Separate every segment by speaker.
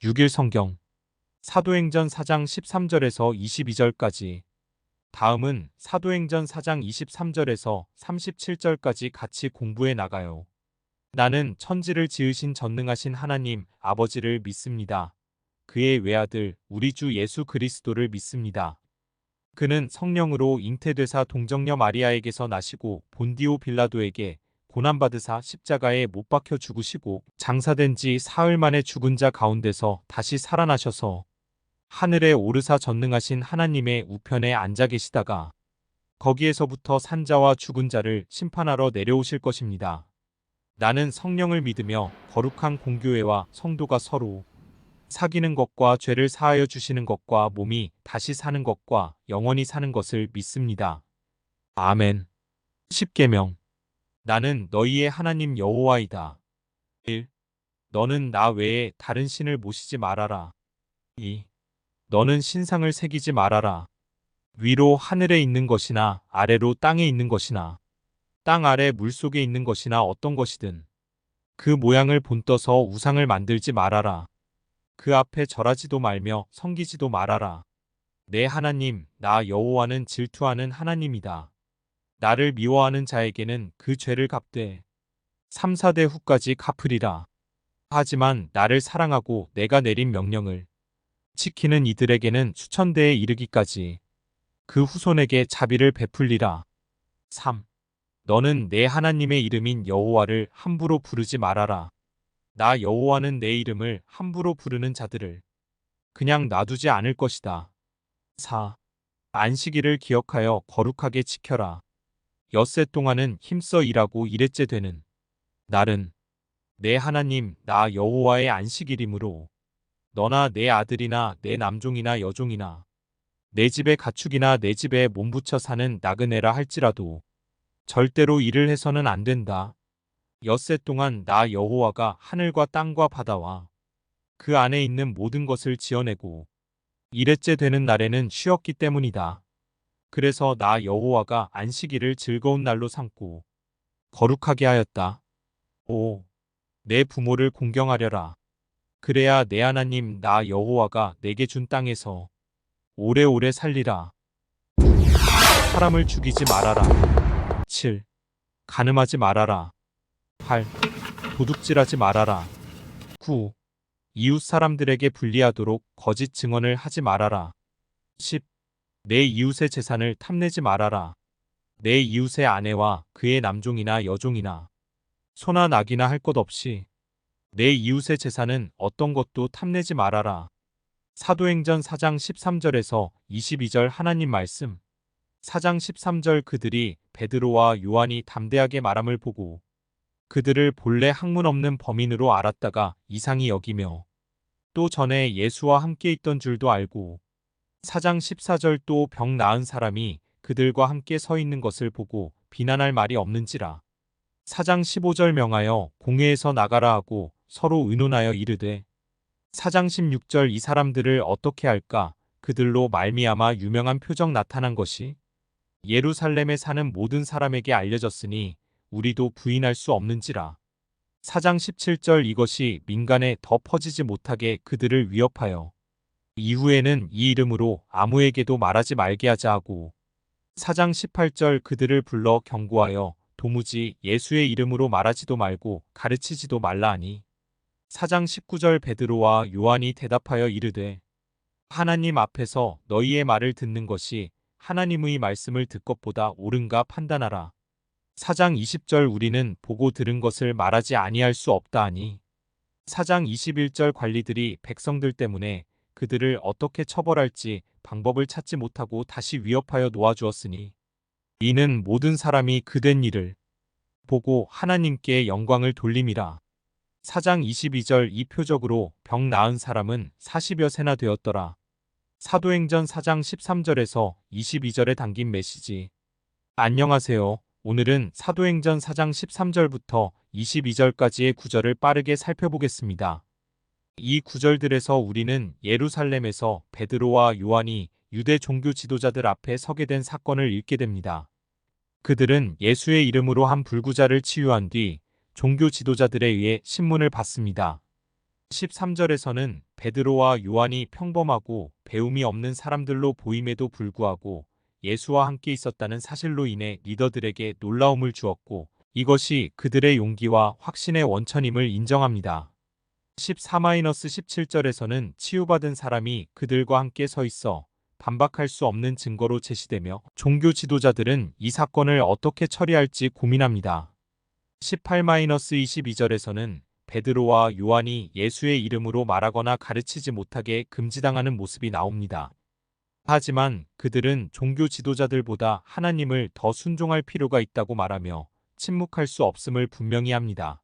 Speaker 1: 6일 성경 사도행전 4장 13절에서 22절까지. 다음은 사도행전 4장 23절에서 37절까지 같이 공부해 나가요. 나는 천지를 지으신 전능하신 하나님 아버지를 믿습니다. 그의 외아들 우리 주 예수 그리스도를 믿습니다. 그는 성령으로 잉태되사 동정녀 마리아에게서 나시고 본디오 빌라도에게 고난받으사 십자가에 못 박혀 죽으시고 장사된 지 사흘 만에 죽은 자 가운데서 다시 살아나셔서 하늘에 오르사 전능하신 하나님의 우편에 앉아 계시다가 거기에서부터 산자와 죽은 자를 심판하러 내려오실 것입니다. 나는 성령을 믿으며 거룩한 공교회와 성도가 서로 사귀는 것과 죄를 사하여 주시는 것과 몸이 다시 사는 것과 영원히 사는 것을 믿습니다. 아멘. 십계명. 나는 너희의 하나님 여호와이다. 1. 너는 나 외에 다른 신을 모시지 말아라. 2. 너는 신상을 새기지 말아라. 위로 하늘에 있는 것이나 아래로 땅에 있는 것이나 땅 아래 물속에 있는 것이나 어떤 것이든 그 모양을 본떠서 우상을 만들지 말아라. 그 앞에 절하지도 말며 섬기지도 말아라. 내 하나님 나 여호와는 질투하는 하나님이다. 나를 미워하는 자에게는 그 죄를 갚되 3, 4대 후까지 갚으리라. 하지만 나를 사랑하고 내가 내린 명령을 지키는 이들에게는 수천대에 이르기까지 그 후손에게 자비를 베풀리라. 3. 너는 내 하나님의 이름인 여호와를 함부로 부르지 말아라. 나 여호와는 내 이름을 함부로 부르는 자들을 그냥 놔두지 않을 것이다. 4. 안식일을 기억하여 거룩하게 지켜라. 엿새 동안은 힘써 일하고 일했째 되는 날은 내 하나님 나 여호와의 안식일이므로 너나 내 아들이나 내 남종이나 여종이나 내 집의 가축이나 내 집에 몸붙여 사는 나그네라 할지라도 절대로 일을 해서는 안 된다. 엿새 동안 나 여호와가 하늘과 땅과 바다와 그 안에 있는 모든 것을 지어내고 일했째 되는 날에는 쉬었기 때문이다. 그래서 나 여호와가 안식일을 즐거운 날로 삼고 거룩하게 하였다. 5. 내 부모를 공경하려라. 그래야 내 하나님 나 여호와가 내게 준 땅에서 오래오래 살리라. 사람을 죽이지 말아라. 7. 간음하지 말아라. 8. 도둑질하지 말아라. 9. 이웃 사람들에게 불리하도록 거짓 증언을 하지 말아라. 10. 내 이웃의 재산을 탐내지 말아라. 내 이웃의 아내와 그의 남종이나 여종이나 소나 낙이나 할 것 없이 내 이웃의 재산은 어떤 것도 탐내지 말아라. 사도행전 4장 13절에서 22절 하나님 말씀. 4장 13절 그들이 베드로와 요한이 담대하게 말함을 보고 그들을 본래 학문 없는 범인으로 알았다가 이상히 여기며 또 전에 예수와 함께 있던 줄도 알고 4장 14절 또 병 나은 사람이 그들과 함께 서 있는 것을 보고 비난할 말이 없는지라. 4장 15절 명하여 공회에서 나가라 하고 서로 의논하여 이르되 4장 16절 이 사람들을 어떻게 할까 그들로 말미암아 유명한 표적 나타난 것이 예루살렘에 사는 모든 사람에게 알려졌으니 우리도 부인할 수 없는지라. 4장 17절 이것이 민간에 더 퍼지지 못하게 그들을 위협하여 이후에는 이 이름으로 아무에게도 말하지 말게 하자 하고 4장 18절 그들을 불러 경고하여 도무지 예수의 이름으로 말하지도 말고 가르치지도 말라 하니 4장 19절 베드로와 요한이 대답하여 이르되 하나님 앞에서 너희의 말을 듣는 것이 하나님의 말씀을 듣것보다 옳은가 판단하라. 4장 20절 우리는 보고 들은 것을 말하지 아니할 수 없다 하니 4장 21절 관리들이 백성들 때문에 그들을 어떻게 처벌할지 방법을 찾지 못하고 다시 위협하여 놓아주었으니 이는 모든 사람이 그된 일을 보고 하나님께 영광을 돌림이라. 4장 22절 이 표적으로 병 나은 사람은 40여 세나 되었더라. 사도행전 4장 13절에서 22절에 담긴 메시지. 안녕하세요. 오늘은 사도행전 4장 13절부터 22절까지의 구절을 빠르게 살펴보겠습니다. 이 구절들에서 우리는 예루살렘에서 베드로와 요한이 유대 종교 지도자들 앞에 서게 된 사건을 읽게 됩니다. 그들은 예수의 이름으로 한 불구자를 치유한 뒤 종교 지도자들에 의해 신문을 받습니다. 13절에서는 베드로와 요한이 평범하고 배움이 없는 사람들로 보임에도 불구하고 예수와 함께 있었다는 사실로 인해 리더들에게 놀라움을 주었고 이것이 그들의 용기와 확신의 원천임을 인정합니다. 14-17절에서는 치유받은 사람이 그들과 함께 서 있어 반박할 수 없는 증거로 제시되며 종교 지도자들은 이 사건을 어떻게 처리할지 고민합니다. 18-22절에서는 베드로와 요한이 예수의 이름으로 말하거나 가르치지 못하게 금지당하는 모습이 나옵니다. 하지만 그들은 종교 지도자들보다 하나님을 더 순종할 필요가 있다고 말하며 침묵할 수 없음을 분명히 합니다.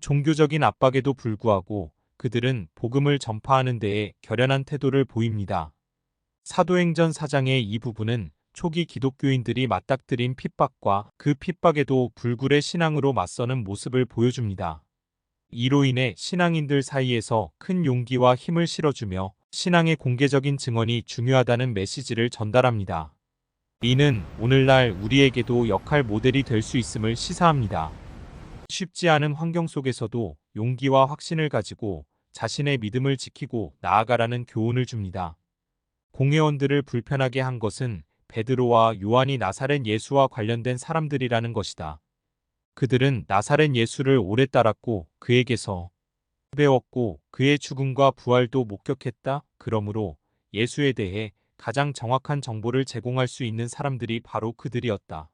Speaker 1: 종교적인 압박에도 불구하고 그들은 복음을 전파하는 데에 결연한 태도를 보입니다. 사도행전 4장의 이 부분은 초기 기독교인들이 맞닥뜨린 핍박과 그 핍박에도 불굴의 신앙으로 맞서는 모습을 보여줍니다. 이로 인해 신앙인들 사이에서 큰 용기와 힘을 실어주며 신앙의 공개적인 증언이 중요하다는 메시지를 전달합니다. 이는 오늘날 우리에게도 역할 모델이 될 수 있음을 시사합니다. 쉽지 않은 환경 속에서도 용기와 확신을 가지고 자신의 믿음을 지키고 나아가라는 교훈을 줍니다. 공회원들을 불편하게 한 것은 베드로와 요한이 나사렛 예수와 관련된 사람들이라는 것이다. 그들은 나사렛 예수를 오래 따랐고 그에게서 배웠고 그의 죽음과 부활도 목격했다. 그러므로 예수에 대해 가장 정확한 정보를 제공할 수 있는 사람들이 바로 그들이었다.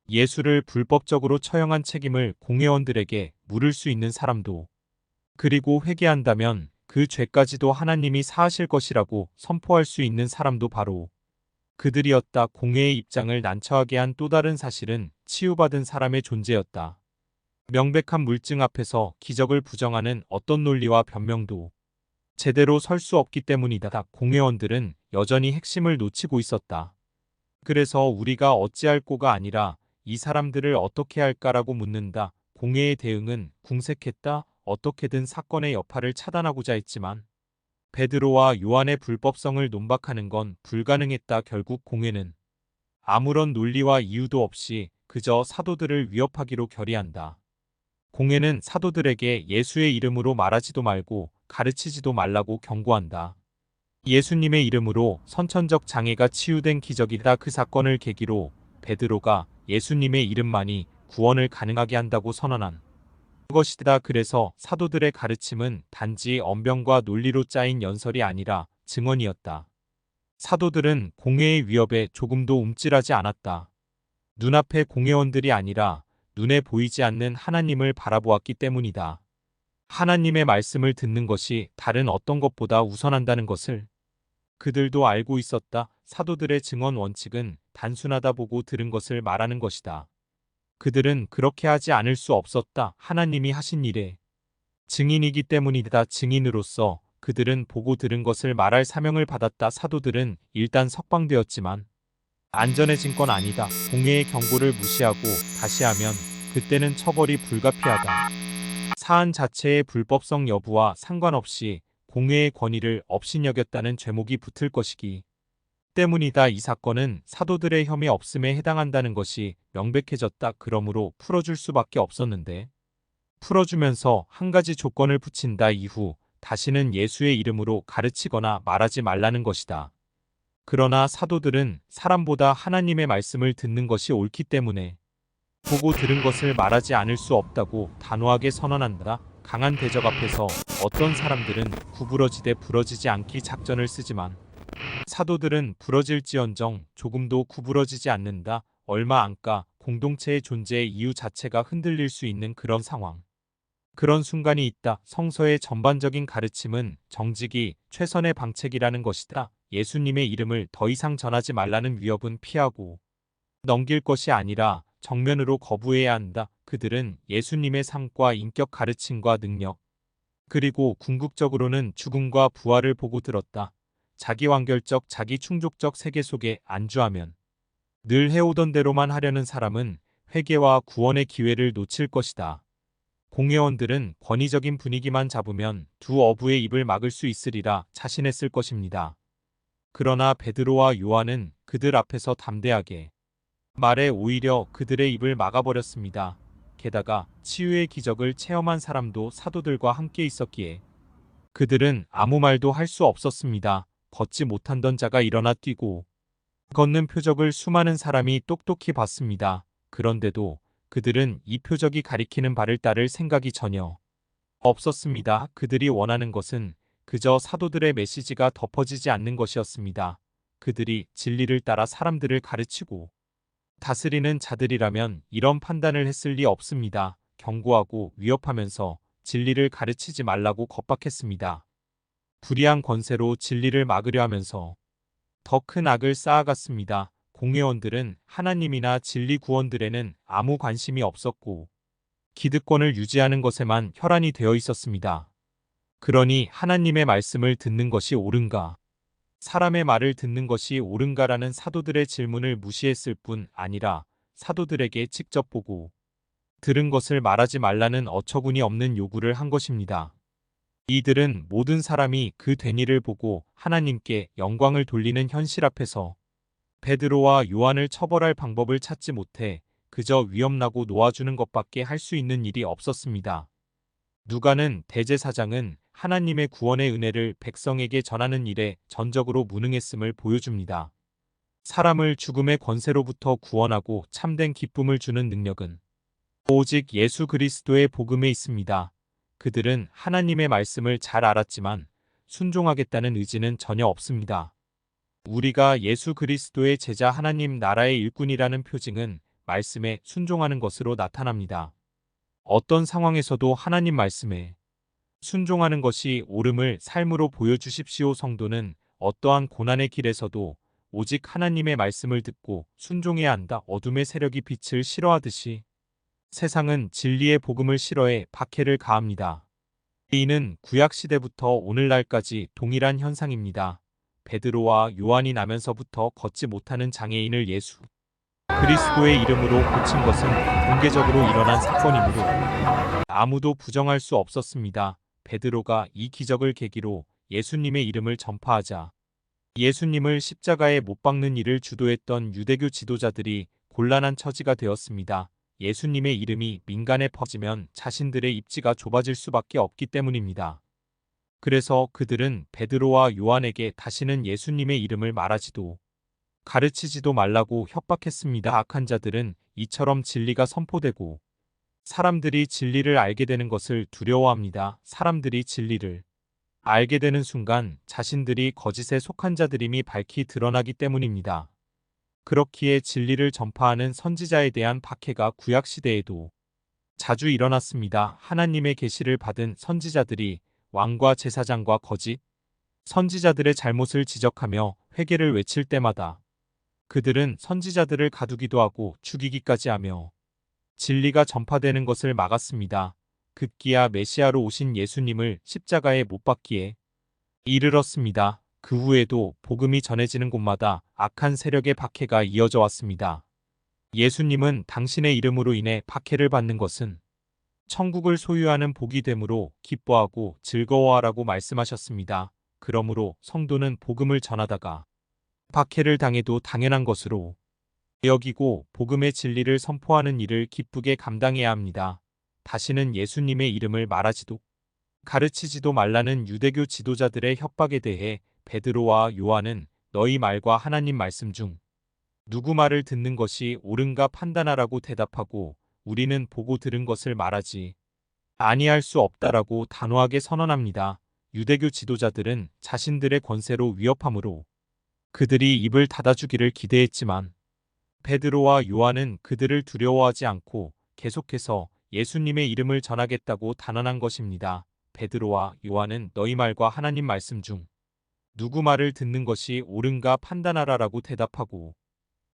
Speaker 1: 예수를 불법적으로 처형한 책임을 공회원들에게 물을 수 있는 사람도 그리고 회개한다면 그 죄까지도 하나님이 사하실 것이라고 선포할 수 있는 사람도 바로 그들이었다. 공회의 입장을 난처하게 한 또 다른 사실은 치유받은 사람의 존재였다. 명백한 물증 앞에서 기적을 부정하는 어떤 논리와 변명도 제대로 설 수 없기 때문이다. 공회원들은 여전히 핵심을 놓치고 있었다. 그래서 우리가 어찌할 꼬가 아니라 이 사람들을 어떻게 할까라고 묻는다. 공회의 대응은 궁색했다. 어떻게든 사건의 여파를 차단하고자 했지만 베드로와 요한의 불법성을 논박하는 건 불가능했다. 결국 공회는 아무런 논리와 이유도 없이 그저 사도들을 위협하기로 결의한다. 공회는 사도들에게 예수의 이름으로 말하지도 말고 가르치지도 말라고 경고한다. 예수님의 이름으로 선천적 장애가 치유된 기적이다. 그 사건을 계기로 베드로가 예수님의 이름만이 구원을 가능하게 한다고 선언한 것이다. 그래서 사도들의 가르침은 단지 언변과 논리로 짜인 연설이 아니라 증언이었다. 사도들은 공회의 위협에 조금도 움찔하지 않았다. 눈앞의 공회원들이 아니라 눈에 보이지 않는 하나님을 바라보았기 때문이다. 하나님의 말씀을 듣는 것이 다른 어떤 것보다 우선한다는 것을 그들도 알고 있었다. 사도들의 증언 원칙은 단순하다. 보고 들은 것을 말하는 것이다. 그들은 그렇게 하지 않을 수 없었다. 하나님이 하신 일에 증인이기 때문이다. 증인으로서 그들은 보고 들은 것을 말할 사명을 받았다. 사도들은 일단 석방되었지만 안전해진 건 아니다. 공회의 경고를 무시하고 다시 하면 그때는 처벌이 불가피하다. 사안 자체의 불법성 여부와 상관없이 공회의 권위를 업신여겼다는 죄목이 붙을 것이기 때문이다. 이 사건은 사도들의 혐의 없음에 해당한다는 것이 명백해졌다. 그러므로 풀어줄 수밖에 없었는데 풀어주면서 한 가지 조건을 붙인다. 이후 다시는 예수의 이름으로 가르치거나 말하지 말라는 것이다. 그러나 사도들은 사람보다 하나님의 말씀을 듣는 것이 옳기 때문에 보고 들은 것을 말하지 않을 수 없다고 단호하게 선언한다. 강한 대적 앞에서 어떤 사람들은 구부러지되 부러지지 않기 작전을 쓰지만 사도들은 부러질지언정 조금도 구부러지지 않는다. 얼마 안가 공동체의 존재의 이유 자체가 흔들릴 수 있는 그런 상황. 그런 순간이 있다. 성서의 전반적인 가르침은 정직이 최선의 방책이라는 것이다. 예수님의 이름을 더 이상 전하지 말라는 위협은 피하고 넘길 것이 아니라 정면으로 거부해야 한다. 그들은 예수님의 삶과 인격 가르침과 능력, 그리고 궁극적으로는 죽음과 부활을 보고 들었다. 자기 완결적, 자기 충족적 세계 속에 안주하면 늘 해오던 대로만 하려는 사람은 회개와 구원의 기회를 놓칠 것이다. 공회원들은 권위적인 분위기만 잡으면 두 어부의 입을 막을 수 있으리라 자신했을 것입니다. 그러나 베드로와 요한은 그들 앞에서 담대하게 말해 오히려 그들의 입을 막아버렸습니다. 게다가 치유의 기적을 체험한 사람도 사도들과 함께 있었기에 그들은 아무 말도 할 수 없었습니다. 걷지 못하던 자가 일어나 뛰고 걷는 표적을 수많은 사람이 똑똑히 봤습니다. 그런데도 그들은 이 표적이 가리키는 바를 따를 생각이 전혀 없었습니다. 그들이 원하는 것은 그저 사도들의 메시지가 덮어지지 않는 것이었습니다. 그들이 진리를 따라 사람들을 가르치고 다스리는 자들이라면 이런 판단을 했을 리 없습니다. 경고하고 위협하면서 진리를 가르치지 말라고 겁박했습니다. 불의한 권세로 진리를 막으려 하면서 더 큰 악을 쌓아갔습니다. 공회원들은 하나님이나 진리 구원들에는 아무 관심이 없었고 기득권을 유지하는 것에만 혈안이 되어 있었습니다. 그러니 하나님의 말씀을 듣는 것이 옳은가? 사람의 말을 듣는 것이 옳은가라는 사도들의 질문을 무시했을 뿐 아니라 사도들에게 직접 보고 들은 것을 말하지 말라는 어처구니 없는 요구를 한 것입니다. 이들은 모든 사람이 그 된 일을 보고 하나님께 영광을 돌리는 현실 앞에서 베드로와 요한을 처벌할 방법을 찾지 못해 그저 위험나고 놓아주는 것밖에 할 수 있는 일이 없었습니다. 누가는 대제사장은 하나님의 구원의 은혜를 백성에게 전하는 일에 전적으로 무능했음을 보여줍니다. 사람을 죽음의 권세로부터 구원하고 참된 기쁨을 주는 능력은 오직 예수 그리스도의 복음에 있습니다. 그들은 하나님의 말씀을 잘 알았지만 순종하겠다는 의지는 전혀 없습니다. 우리가 예수 그리스도의 제자 하나님 나라의 일꾼이라는 표징은 말씀에 순종하는 것으로 나타납니다. 어떤 상황에서도 하나님 말씀에 순종하는 것이 옳음을 삶으로 보여주십시오. 성도는 어떠한 고난의 길에서도 오직 하나님의 말씀을 듣고 순종해야 한다. 어둠의 세력이 빛을 싫어하듯이 세상은 진리의 복음을 싫어해 박해를 가합니다. 이는 구약시대부터 오늘날까지 동일한 현상입니다. 베드로와 요한이 나면서부터 걷지 못하는 장애인을 예수 그리스도의 이름으로 고친 것은 공개적으로 일어난 사건이므로 아무도 부정할 수 없었습니다. 베드로가 이 기적을 계기로 예수님의 이름을 전파하자 예수님을 십자가에 못 박는 일을 주도했던 유대교 지도자들이 곤란한 처지가 되었습니다. 예수님의 이름이 민간에 퍼지면 자신들의 입지가 좁아질 수밖에 없기 때문입니다. 그래서 그들은 베드로와 요한에게 다시는 예수님의 이름을 말하지도 가르치지도 말라고 협박했습니다. 악한 자들은 이처럼 진리가 선포되고 사람들이 진리를 알게 되는 것을 두려워합니다. 사람들이 진리를 알게 되는 순간 자신들이 거짓에 속한 자들임이 밝히 드러나기 때문입니다. 그렇기에 진리를 전파하는 선지자에 대한 박해가 구약시대에도 자주 일어났습니다. 하나님의 계시를 받은 선지자들이 왕과 제사장과 거짓 선지자들의 잘못을 지적하며 회개를 외칠 때마다 그들은 선지자들을 가두기도 하고 죽이기까지 하며 진리가 전파되는 것을 막았습니다. 급기야 메시아로 오신 예수님을 십자가에 못 박기에 이르렀습니다. 그 후에도 복음이 전해지는 곳마다 악한 세력의 박해가 이어져 왔습니다. 예수님은 당신의 이름으로 인해 박해를 받는 것은 천국을 소유하는 복이 되므로 기뻐하고 즐거워하라고 말씀하셨습니다. 그러므로 성도는 복음을 전하다가 박해를 당해도 당연한 것으로 여기고 복음의 진리를 선포하는 일을 기쁘게 감당해야 합니다. 다시는 예수님의 이름을 말하지도 가르치지도 말라는 유대교 지도자들의 협박에 대해 베드로와 요한은 너희 말과 하나님 말씀 중 누구 말을 듣는 것이 옳은가 판단하라고 대답하고 우리는 보고 들은 것을 말하지 아니할 수 없다라고 단호하게 선언합니다. 유대교 지도자들은 자신들의 권세로 위협함으로 그들이 입을 닫아주기를 기대했지만 베드로와 요한은 그들을 두려워하지 않고 계속해서 예수님의 이름을 전하겠다고 단언한 것입니다. 베드로와 요한은 너희 말과 하나님 말씀 중 누구 말을 듣는 것이 옳은가 판단하라라고 대답하고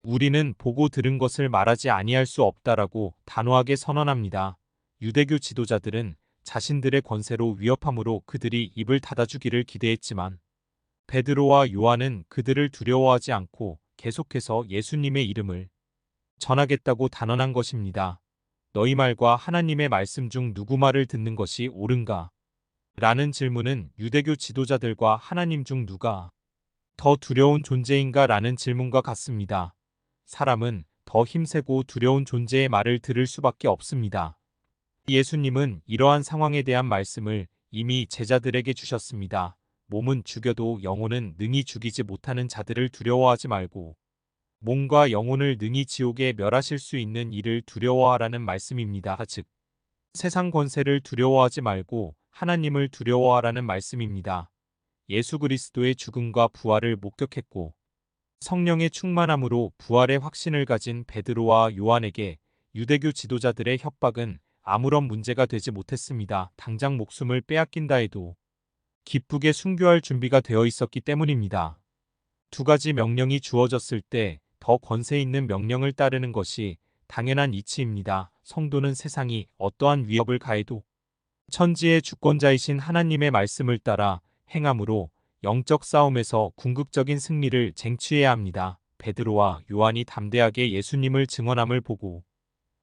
Speaker 1: 우리는 보고 들은 것을 말하지 아니할 수 없다라고 단호하게 선언합니다. 유대교 지도자들은 자신들의 권세로 위협함으로 그들이 입을 닫아주기를 기대했지만 베드로와 요한은 그들을 두려워하지 않고 계속해서 예수님의 이름을 전하겠다고 단언한 것입니다. 너희 말과 하나님의 말씀 중 누구 말을 듣는 것이 옳은가? 라는 질문은 유대교 지도자들과 하나님 중 누가 더 두려운 존재인가? 라는 질문과 같습니다. 사람은 더 힘세고 두려운 존재의 말을 들을 수밖에 없습니다. 예수님은 이러한 상황에 대한 말씀을 이미 제자들에게 주셨습니다. 몸은 죽여도 영혼은 능히 죽이지 못하는 자들을 두려워하지 말고 몸과 영혼을 능히 지옥에 멸하실 수 있는 이를 두려워하라는 말씀입니다. 즉 세상 권세를 두려워하지 말고 하나님을 두려워하라는 말씀입니다. 예수 그리스도의 죽음과 부활을 목격했고 성령의 충만함으로 부활의 확신을 가진 베드로와 요한에게 유대교 지도자들의 협박은 아무런 문제가 되지 못했습니다. 당장 목숨을 빼앗긴다 해도 기쁘게 순교할 준비가 되어 있었기 때문입니다. 두 가지 명령이 주어졌을 때 더 권세 있는 명령을 따르는 것이 당연한 이치입니다. 성도는 세상이 어떠한 위협을 가해도 천지의 주권자이신 하나님의 말씀을 따라 행함으로 영적 싸움에서 궁극적인 승리를 쟁취해야 합니다. 베드로와 요한이 담대하게 예수님을 증언함을 보고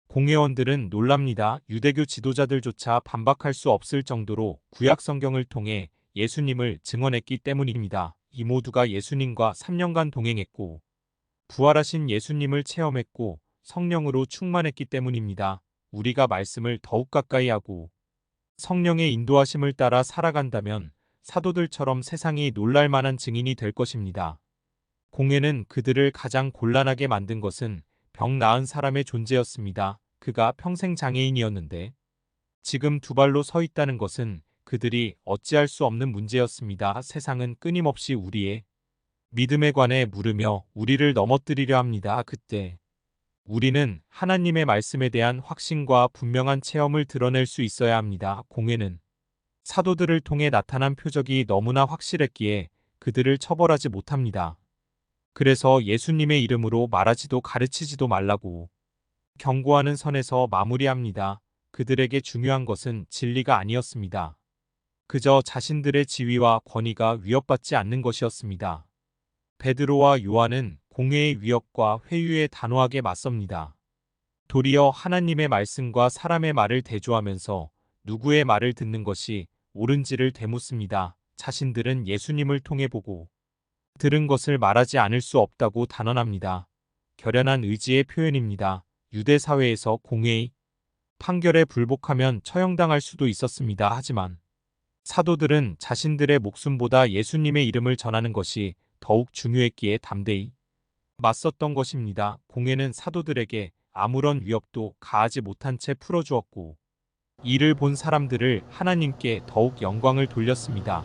Speaker 1: 공회원들은 놀랍니다. 유대교 지도자들조차 반박할 수 없을 정도로 구약 성경을 통해 예수님을 증언했기 때문입니다. 이 모두가 예수님과 3년간 동행했고 부활하신 예수님을 체험했고 성령으로 충만했기 때문입니다. 우리가 말씀을 더욱 가까이 하고 성령의 인도하심을 따라 살아간다면 사도들처럼 세상이 놀랄 만한 증인이 될 것입니다. 공회는 그들을 가장 곤란하게 만든 것은 병 나은 사람의 존재였습니다. 그가 평생 장애인이었는데 지금 두 발로 서 있다는 것은 그들이 어찌할 수 없는 문제였습니다. 세상은 끊임없이 우리의 믿음에 관해 물으며 우리를 넘어뜨리려 합니다. 그때 우리는 하나님의 말씀에 대한 확신과 분명한 체험을 드러낼 수 있어야 합니다. 공회는 사도들을 통해 나타난 표적이 너무나 확실했기에 그들을 처벌하지 못합니다. 그래서 예수님의 이름으로 말하지도 가르치지도 말라고 경고하는 선에서 마무리합니다. 그들에게 중요한 것은 진리가 아니었습니다. 그저 자신들의 지위와 권위가 위협받지 않는 것이었습니다. 베드로와 요한은 공회의 위협과 회유에 단호하게 맞섭니다. 도리어 하나님의 말씀과 사람의 말을 대조하면서 누구의 말을 듣는 것이 옳은지를 되묻습니다. 자신들은 예수님을 통해 보고 들은 것을 말하지 않을 수 없다고 단언합니다. 결연한 의지의 표현입니다. 유대 사회에서 공회의 판결에 불복하면 처형당할 수도 있었습니다. 하지만 사도들은 자신들의 목숨보다 예수님의 이름을 전하는 것이 더욱 중요했기에 담대히 맞섰던 것입니다. 공회는 사도들에게 아무런 위협도 가하지 못한 채 풀어주었고 이를 본 사람들을 하나님께 더욱 영광을 돌렸습니다.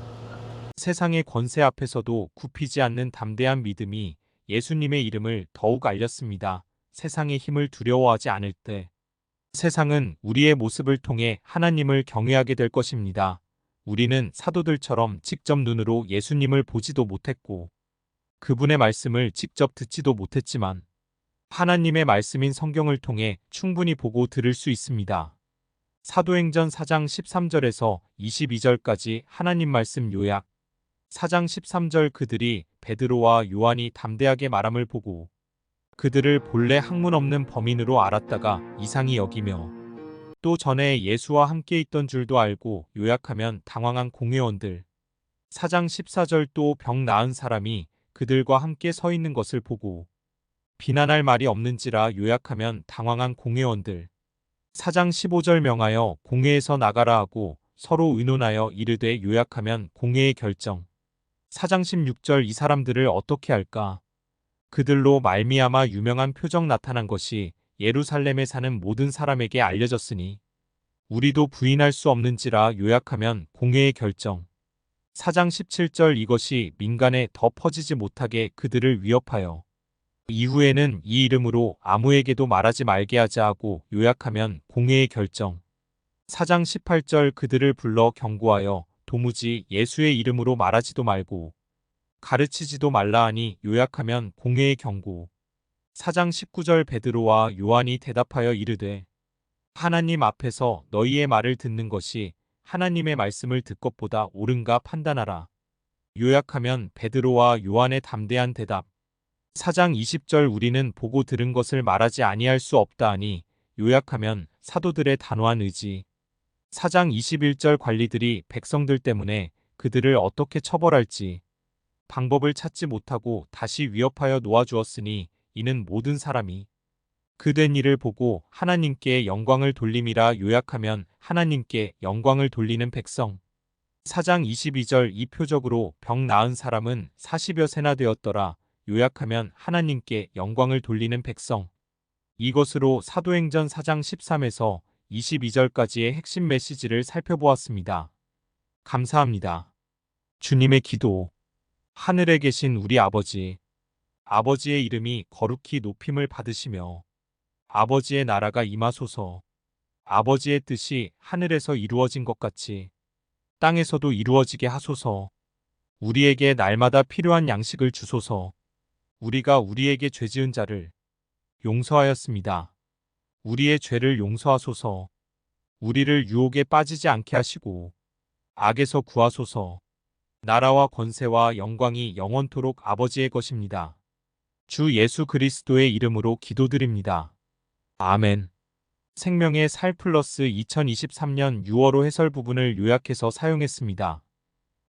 Speaker 1: 세상의 권세 앞에서도 굽히지 않는 담대한 믿음이 예수님의 이름을 더욱 알렸습니다. 세상의 힘을 두려워하지 않을 때 세상은 우리의 모습을 통해 하나님을 경외하게 될 것입니다. 우리는 사도들처럼 직접 눈으로 예수님을 보지도 못했고 그분의 말씀을 직접 듣지도 못했지만 하나님의 말씀인 성경을 통해 충분히 보고 들을 수 있습니다. 사도행전 4장 13절에서 22절까지 하나님 말씀 요약. 4장 13절 그들이 베드로와 요한이 담대하게 말함을 보고 그들을 본래 학문 없는 범인으로 알았다가 이상히 여기며 또 전에 예수와 함께 있던 줄도 알고 요약하면 당황한 공회원들. 4장 14절 또 병 나은 사람이 그들과 함께 서 있는 것을 보고 비난할 말이 없는지라 요약하면 당황한 공회원들. 4장 15절 명하여 공회에서 나가라 하고 서로 의논하여 이르되 요약하면 공회의 결정. 4장 16절 이 사람들을 어떻게 할까? 그들로 말미암아 유명한 표적 나타난 것이 예루살렘에 사는 모든 사람에게 알려졌으니 우리도 부인할 수 없는지라 요약하면 공회의 결정. 4장 17절 이것이 민간에 더 퍼지지 못하게 그들을 위협하여 이후에는 이 이름으로 아무에게도 말하지 말게 하자 하고 요약하면 공회의 결정. 4장 18절 그들을 불러 경고하여 도무지 예수의 이름으로 말하지도 말고 가르치지도 말라 하니 요약하면 공회의 경고. 4장 19절 베드로와 요한이 대답하여 이르되 하나님 앞에서 너희의 말을 듣는 것이 하나님의 말씀을 듣것보다 옳은가 판단하라. 요약하면 베드로와 요한의 담대한 대답. 4장 20절 우리는 보고 들은 것을 말하지 아니할 수 없다 하니 요약하면 사도들의 단호한 의지. 4장 21절 관리들이 백성들 때문에 그들을 어떻게 처벌할지 방법을 찾지 못하고 다시 위협하여 놓아주었으니 이는 모든 사람이 그 된 일을 보고 하나님께 영광을 돌림이라 요약하면 하나님께 영광을 돌리는 백성. 4장 22절 이 표적으로 병 나은 사람은 40여 세나 되었더라. 요약하면 하나님께 영광을 돌리는 백성. 이것으로 사도행전 4장 13에서 22절까지의 핵심 메시지를 살펴보았습니다. 감사합니다. 주님의 기도. 하늘에 계신 우리 아버지. 아버지의 이름이 거룩히 높임을 받으시며 아버지의 나라가 임하소서. 아버지의 뜻이 하늘에서 이루어진 것 같이 땅에서도 이루어지게 하소서. 우리에게 날마다 필요한 양식을 주소서. 우리가 우리에게 죄 지은 자를 용서하였습니다. 우리의 죄를 용서하소서. 우리를 유혹에 빠지지 않게 하시고 악에서 구하소서. 나라와 권세와 영광이 영원토록 아버지의 것입니다. 주 예수 그리스도의 이름으로 기도드립니다. 아멘. 생명의 살 플러스 2023년 6월호 해설 부분을 요약해서 사용했습니다.